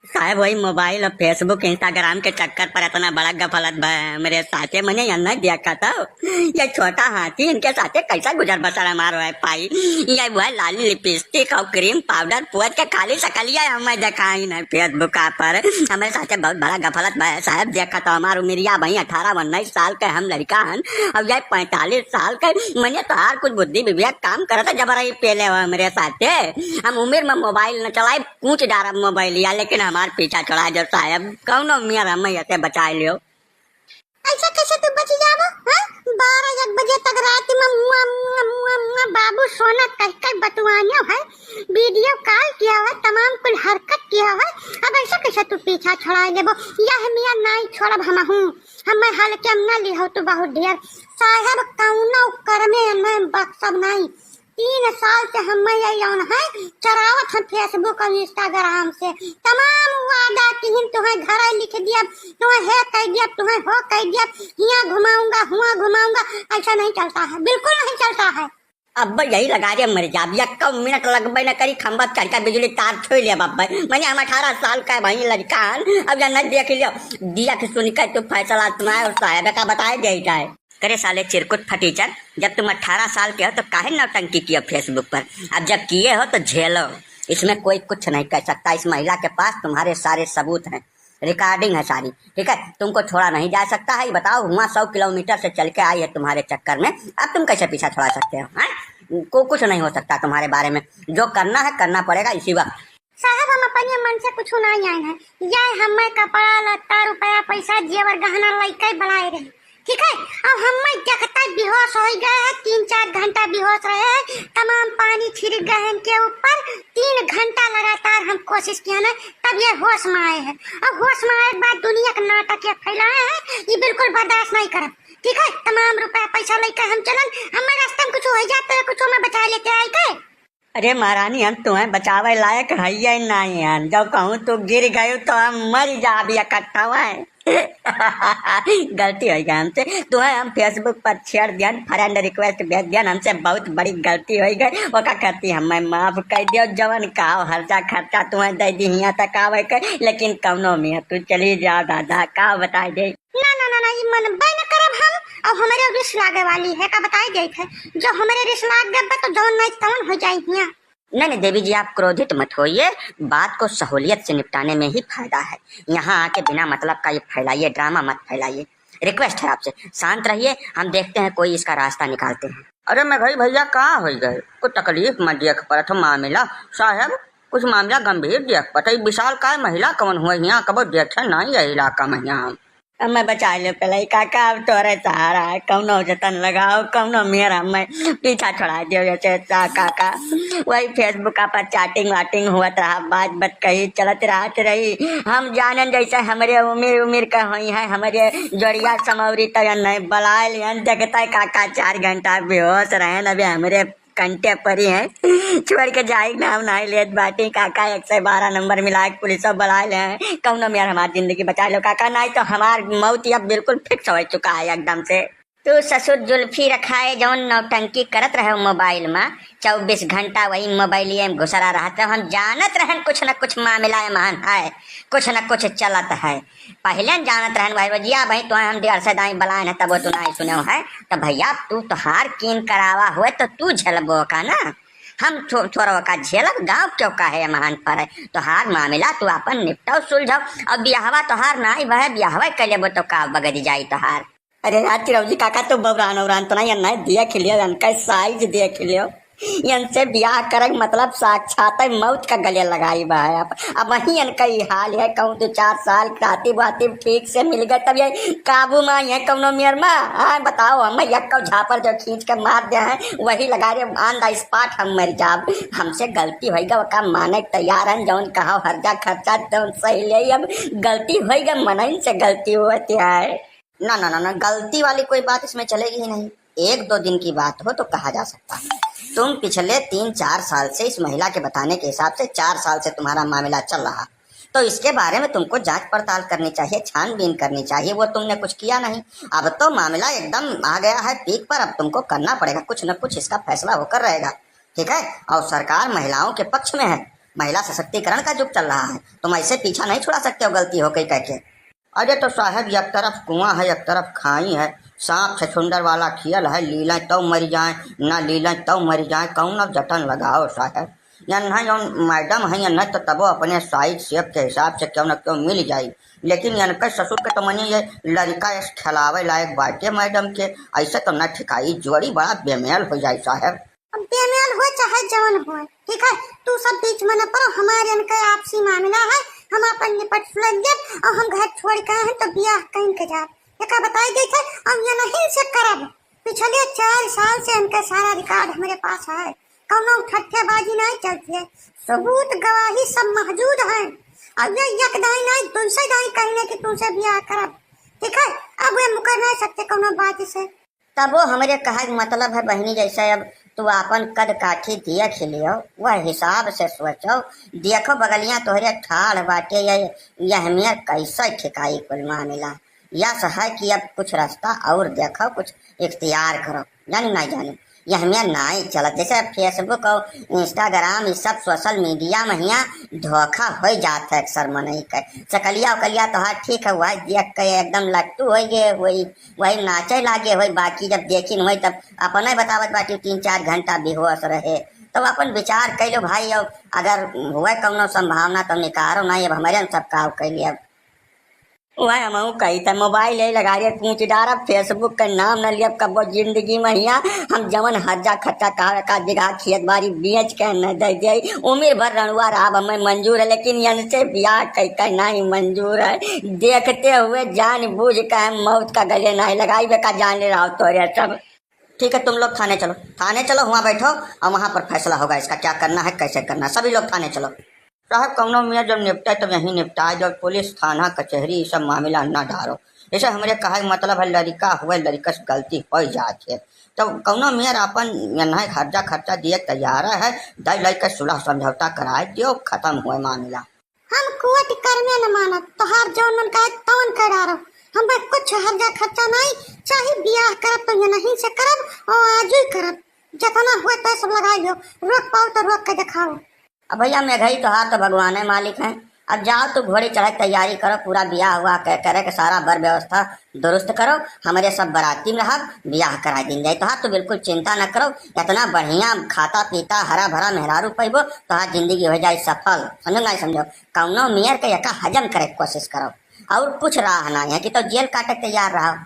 साहब वही मोबाइल और फेसबुक इंस्टाग्राम के चक्कर पर इतना बड़ा गफलत मेरे साथे मैंने अन्ना देखा था। ये छोटा हाथी इनके साथे कैसा गुजर बसर हमारो है पाई। ये वो लाली लिपस्टिक और क्रीम पाउडर पुअत के खाली सकलिया हमें देखा ही नहीं फेसबुक पर। हमारे साथे बहुत बड़ा गफलत साहब देखा था। हमारे उमरिया भाई 18-19 साल के हम लड़का हन अब ये 45 साल के मैंने तो हर कुछ बुद्धि विवेक काम करा था जब रही पहले हुआ मेरे साथे। हम उम्र में मोबाइल न चलाए पूछ डारा मोबाइल लिया लेकिन हमारे पीछा चढ़ा जो साहब कौनो मियाँ रमैया ऐसे बचा लियो। ऐसा कैसे तू बच जाबो? 12-1 बजे तक रात में बाबू सोना कह बतवानियो है, वीडियो कॉल किया है, तमाम कुल हरकत किया है। अब ऐसा कैसे तू पीछा छुड़ा लेबो? यह मियाँ नहीं छोड़ब हम हल्के में न लिहो तू बहुत ढेर साहब कौनो करमे न बक्सब नहीं। 3 साल से हम है चरावत हम फेसबुक और इंस्टाग्राम से तमाम वादा की तुम्हें घर लिख दिया, तुम्हें है कह दिया, तुम्हें हो कह दिया, यहाँ घुमाऊंगा हुआ घुमाऊंगा। ऐसा नहीं चलता है, बिल्कुल नहीं चलता है। अब यही लगा दे मर जा कम मिनट लगबे न करी खंबा चढ़का बिजली तार छोड़ लिया बाबा। मैंने हम 18 साल का भाई लड़का अब जान देख लियो दिया कि सुन कर तू फैसला तुम्हारे और साहब का बताए दे जाए करे साले चिरकुट फटीचर। जब तुम 18 साल के हो तो काहे नौटंकी किया फेसबुक पर, अब जब किए हो तो झेलो। इसमें कोई कुछ नहीं कर सकता। इस महिला के पास तुम्हारे सारे सबूत हैं, रिकॉर्डिंग है सारी, ठीक है। तुमको छोड़ा नहीं जा सकता है। बताओ वहाँ 100 किलोमीटर से चल के आई है तुम्हारे चक्कर में, अब तुम कैसे पीछा छोड़ा सकते हो? को कुछ नहीं हो सकता तुम्हारे बारे में, जो करना है करना पड़ेगा इसी वक्त। साहब हम अपने मन से कुछ नहीं आए हैं, यह हमें कपड़ा लत्ता रुपया पैसा जेवर गहना लइके बनाए रहे, ठीक है। अब हम देखता बेहोश हो गए हैं, 3-4 घंटा बेहोश रहे हैं, तमाम पानी छिड़क गए हैं इनके ऊपर। 3 घंटा लगातार हम कोशिश किया ना, तब ये होश में आए हैं। अब होश में आए के बाद दुनिया का नाटक ये फैलाए हैं, ये बिल्कुल बर्दाश्त नहीं करब, ठीक है। तमाम रुपया पैसा लेकर हम चलन, हमारे रास्ते में कुछ हो जाते कुछ में बचा लेते आए के। अरे महारानी हम तुम्हें बचावे लायक है या नहीं है? जब कहूँ तो गिर गए तो हम मर जा भी इकट्ठा हुए। गलती हो गई हमसे, तुम्हें हम फेसबुक पर छेड़ दिया, फ्रेंड रिक्वेस्ट भेज दिया, हमसे बहुत बड़ी गलती हो गई। वो क्या करती हमें माफ कर दियो, जवन का हर्जा खर्चा तुम्हें दे दी यहाँ तक आवे के, लेकिन कौनो में तू चली जा दादा का बताई दे। ना ना ना ना ये मन न करब हम। अब हमारे रिश्त लागे वाली है का बताई गई थे, जो हमारे रिश्त लाग गए तो जौन नहीं तौन हो जाए यहाँ। नहीं देवी जी आप क्रोधित मत होइए, बात को सहूलियत से निपटाने में ही फायदा है। यहाँ आके बिना मतलब का ये फैलाइए, ड्रामा मत फैलाइए। रिक्वेस्ट है आपसे, शांत रहिए, हम देखते हैं कोई इसका रास्ता निकालते हैं। अरे मैं भाई भैया कहाँ हो गए, कुछ तकलीफ मत देख पड़त मामला साहब, कुछ मामला गंभीर देख पता। विशाल का महिला कौन हुआ यहाँ कबो देखे नहीं है इलाका में। यहाँ अब मैं बचा ले पहले काका, अब तोरे सहारा है, कौनो जतन लगाओ, कौनो मेरा मैं पीछा छोड़ा दियो जैसे काका। वही फेसबुक पर चैटिंग वाटिंग हुआ रहा, बात बात कही चलत रहत रही। हम जानन जैसे हमारे उम्र का हुई है, हमारे जोड़िया समौरी तयन नहीं बलाए लियन देखता है काका 4 घंटा बेहोश रहे अभी हमारे कंटे परी है, छोड़ के जाए नाम नहीं लेत बाटी काका। 112 नंबर मिला के पुलिस बुला ले, कौनो में हमारी जिंदगी बचा लो काका, नहीं तो हमार मौत अब बिल्कुल फिक्स हो चुका है एकदम से। तू ससुर जुल्फी रखाए जौन नौटंकी करत रहे मोबाइल में, 24 घंटा वही मोबाइल में घुसरा रहा था। हम जानत रहन कुछ न कुछ मामला महान है, कुछ न कुछ चलत है। पहले जानत रहन भाई भजिया भाई तो हम देर से दाई बलाए न तब तू नहीं सुने है, तो भैया तू तोहार कीन करावा हुए तो तू झेलबो का ना, हम छोड़ो का झेलब। गाँव क्यों का है महान पर है, तोहार मामला तू अपन निपटाओ सुलझाओ। अब ब्याहवा तोहार ना वह ब्याहवा कर लेबो तो का बगड़ जाई तोहार। अरे चिरौजी काका तो बबरान उबरान तो नहीं है, देख लियो इनका साइज देख लियो, इनसे ब्याह करे मतलब साक्षात मौत का गले लगाई बा है। अब वही इनका ही हाल है, कहूँ तो 4 साल खाती बाती ठीक से मिल गए तब ये काबू में आई है कौनो मेर में। हाँ बताओ हम एक झापर जो खींच के मार दे हैं वही लगा रहे ऑन द स्पॉट हम मर जाब। हमसे गलती होगा वो का माने तैयार है, जौन कहा हर्जा खर्चा जौन सही ले, अब गलती होगा मनइन से गलती होती है। ना ना ना ना गलती वाली कोई बात इसमें चलेगी ही नहीं। 1-2 दिन की बात हो तो कहा जा सकता है। तुम पिछले 3-4 साल से इस महिला के बताने के हिसाब से 4 साल से तुम्हारा मामला चल रहा, तो इसके बारे में तुमको जांच पड़ताल करनी चाहिए, छानबीन करनी चाहिए। वो तुमने कुछ किया नहीं, अब तो मामला एकदम आ गया है पीक पर, अब तुमको करना पड़ेगा कुछ न कुछ, इसका फैसला होकर रहेगा, ठीक है। और सरकार महिलाओं के पक्ष में है, महिला सशक्तिकरण का युग चल रहा है, तुम ऐसे पीछा नहीं छुड़ा सकते हो गलती हो गई कह के। अरे तो साहब एक तरफ कुआं है एक तरफ खाई है, सांप छछुंदर वाला खियल है, लीलें तो मर जाए ना लीलें तो मर जाए, कौन अब जतन लगाओ साहब। या न जौन मैडम है या न तो तबो अपने साइज शेप के हिसाब से क्यों न क्यों मिल जाई, लेकिन इनके ससुर के तो मनी ये लड़का खिलावे लायक बाटे मैडम के, ऐसे तो न ठिकाई, जोड़ी बड़ा बेमेल हो जाए साहब। अब बेमेल हो चाहे जवन हो, ठीक है, तू सब बीच में न पड़ो, हमारे इनका आपसी मामला है, हम अपन निपट सुलझ जाए और हम घर छोड़ के हैं तो ब्याह कहीं के जाए। एक बताई गई थे हम ये नहीं से करब, पिछले 4 साल से इनका सारा रिकॉर्ड हमारे पास है, कौनो ठट्ठेबाजी नहीं चलती है, सबूत गवाही सब मौजूद है। अब ये एक दाई नहीं दूसरे दाई कहने की तुमसे ब्याह करब, ठीक है, अब वे मुकर नहीं सकते कौनो बात से। तब वो हमारे कहा मतलब है बहनी, जैसे अब तू अपन कद काठी देख लियो, वह हिसाब से सोचो, देखो बगलियां तोहरे ठाड़ बाटे, यह में कैसे ठिकाई कुल मामला। यह है कि अब कुछ रास्ता और देखो, कुछ इख्तियार करो, जानी नहीं जानी यह में नहीं चलत। जैसे फेसबुक और इंस्टाग्राम ये सब सोशल मीडिया में यहाँ धोखा हो जाता है अक्सर मनई के, चकलिया उकलिया तो हाँ ठीक है, वही देख के एकदम लट्टू हो गए, वही नाचे लागे हो, बाकी जब देखी वही तब अपने बतावत बाटी 3-4 घंटा बेहोश रहे, तो अपन विचार कैलो भाई, अब अगर हुआ कौनो संभावना तो निकारो नहीं, अब हमारे सब काम कैलिए। अब वह हम कही था मोबाइल है लगा रहे पूछ डारा, फेसबुक का नाम न लिया कबो जिंदगी में, यहाँ हम जवन हजा खट्टा का जगह खेत बाड़ी बेच के न दे दिए, उम्र भर रणुआ रहा हमें मंजूर है, लेकिन इनसे ब्याह कह नहीं मंजूर है, देखते हुए जान बूझ के मौत का गले नहीं लगाई बेका जान रहा हो तो सब। ठीक है तुम लोग थाने चलो, वहाँ बैठो और वहाँ पर फैसला होगा इसका क्या करना है कैसे करना है, सभी लोग थाने चलो। साहब कौनो में जब निपटाए तब यहीं निपटाए, जब पुलिस थाना कचहरी सब मामला न डारो, ऐसे हमारे कहा मतलब है लड़का हुआ लड़का से गलती हो जाती है, तो कौनो मेयर अपन यहाँ खर्चा खर्चा दिए तैयार है, दई लड़का सुलह समझौता कराए दियो, खत्म हुए मामला। हम कोर्ट कर में न मानब, तोहार जौन मन कहे तौन करारो, हम कुछ हर्जा खर्चा नहीं, चाहे ब्याह करब तो ये नहीं से करब और आज ही करब, जितना हुआ तो सब लगाई दो, रोक पाओ तो रोक के दिखाओ। अब भैया मैं गई तो हाँ तो भगवान है मालिक है, अब जाओ तो घोड़ी चढ़ाई तैयारी करो, पूरा ब्याह हुआ करे के सारा बर व्यवस्था दुरुस्त करो, हमारे सब बराती में रहा ब्याह करा दिन जाए, तो हाँ तो बिल्कुल चिंता न करो, इतना बढ़िया खाता पीता हरा भरा मेहरारू पैबो तो हाँ जिंदगी हो जाए सफल, समझो नहीं समझो, कौनो मेयर के यका हजम करे कोशिश करो, और कुछ राह ना है कि तो जेल काटे तैयार रहो।